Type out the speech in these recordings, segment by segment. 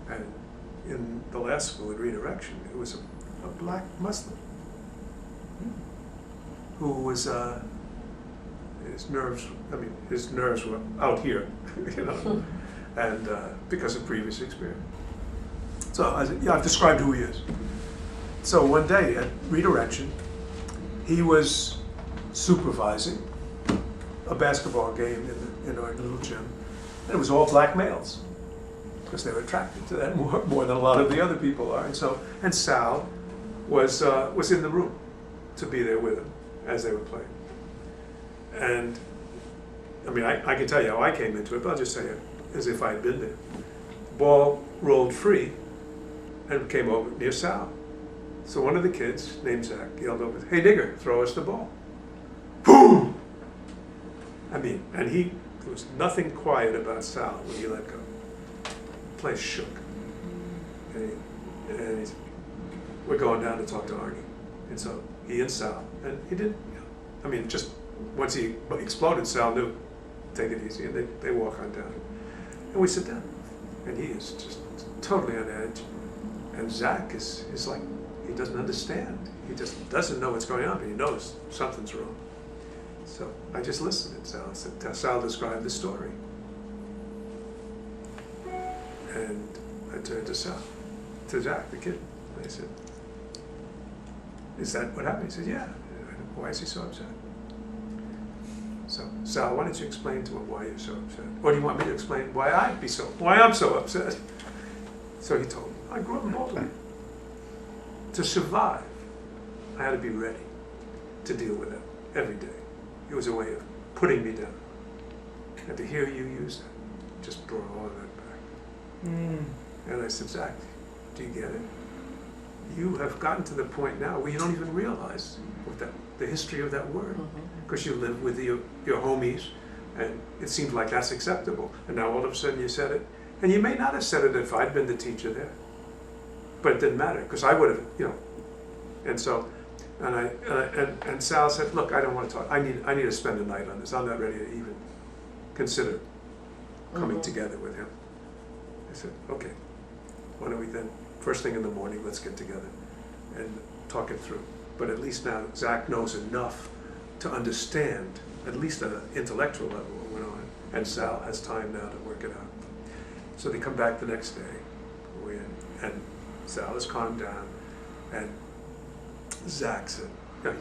And in the last school at Redirection, it was a black Muslim who was, his nerves were out here, you know, and because of previous experience. So I've described who he is. So one day at Redirection, he was supervising a basketball game in our little gym, and it was all black males, because they were attracted to that more than a lot of the other people are. And Sal was in the room to be there with them as they were playing. And I mean, I can tell you how I came into it, but I'll just say it as if I had been there. The ball rolled free and came over near Sal. So one of the kids, named Zach, yelled over, "Hey nigger, throw us the ball." Boom! I mean, and there was nothing quiet about Sal when he let go. The place shook. And he said, "We're going down to talk to Arnie." And so he and Sal, and he didn't, I mean, just once he exploded, Sal knew, take it easy, and they walk on down. And we sit down, and he is just totally on edge. And Zach is like, he doesn't understand. He just doesn't know what's going on, but he knows something's wrong. So I just listened to Sal. Sal described the story. And I turned to Zach, the kid, and I said, "Is that what happened?" He said, "Yeah." "Why is he so upset?" So, "Sal, why don't you explain to him why you're so upset? Or do you want me to explain why I'm so upset?" So he told me, "I grew up in Baltimore. To survive, I had to be ready to deal with it every day. It was a way of putting me down. And to hear you use that just brought all of that back." And I said, "Zach, do you get it? You have gotten to the point now where you don't even realize the history of that word, because you live with your homies, and it seemed like that's acceptable. And now all of a sudden you said it, and you may not have said it if I'd been the teacher there, but it didn't matter because I would have, you know." And so, and Sal said, "Look, I don't want to talk. I need to spend the night on this. I'm not ready to even consider coming together with him." I said, "Okay, why don't we then, first thing in the morning, let's get together and talk it through. But at least now Zach knows enough to understand, at least at an intellectual level, what went on, and Sal has time now to work it out." So they come back the next day, and Sal has calmed down, and Zach said, you know,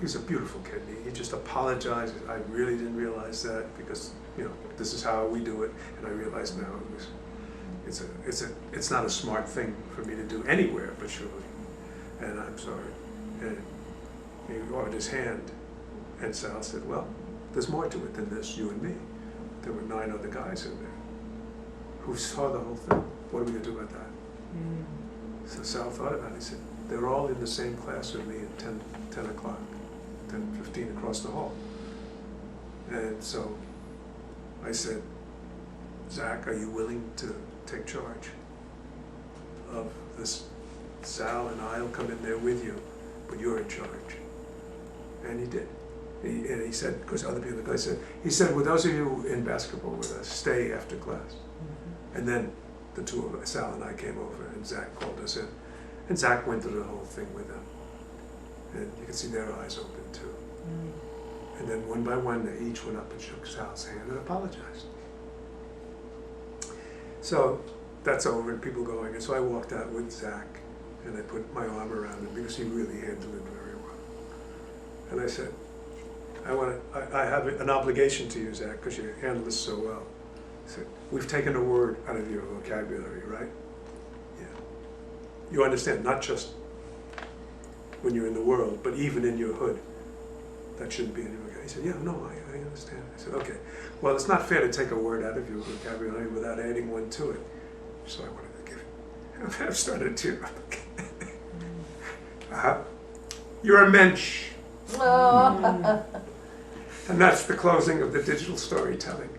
he's a beautiful kid. He just apologized. "I really didn't realize that, because, you know, this is how we do it, and I realize now it's not a smart thing for me to do anywhere, but surely, and I'm sorry." And he offered his hand, and Sal said, "Well, there's more to it than this, you and me. There were 9 other guys in there who saw the whole thing. What are we going to do about that?" So Sal thought about it. He said, "They're all in the same class with me at 10 o'clock, 10:15 across the hall." And so I said, "Zach, are you willing to take charge of this? Sal and I'll come in there with you, but you're in charge." And he did. And he said, because other people, he said, "Well, those of you in basketball with us, stay after class." And then the two of us, Sal and I, came over, and Zach called us in. And Zach went through the whole thing with them. And you could see their eyes open too. And then one by one, they each went up and shook Sal's hand and apologized. So that's over, and people going. And so I walked out with Zach, and I put my arm around him, because he really handled it very well. And I said, I have an obligation to you, Zach, because you handled this so well. I said, "We've taken a word out of your vocabulary, right? Yeah. You understand, not just when you're in the world, but even in your hood. That shouldn't be in your vocabulary." He said, "Yeah, no, I understand." I said, "Okay, well, it's not fair to take a word out of your vocabulary without adding one to it." So I wanted to give it. I've started to. You're a mensch. And that's the closing of the digital storytelling.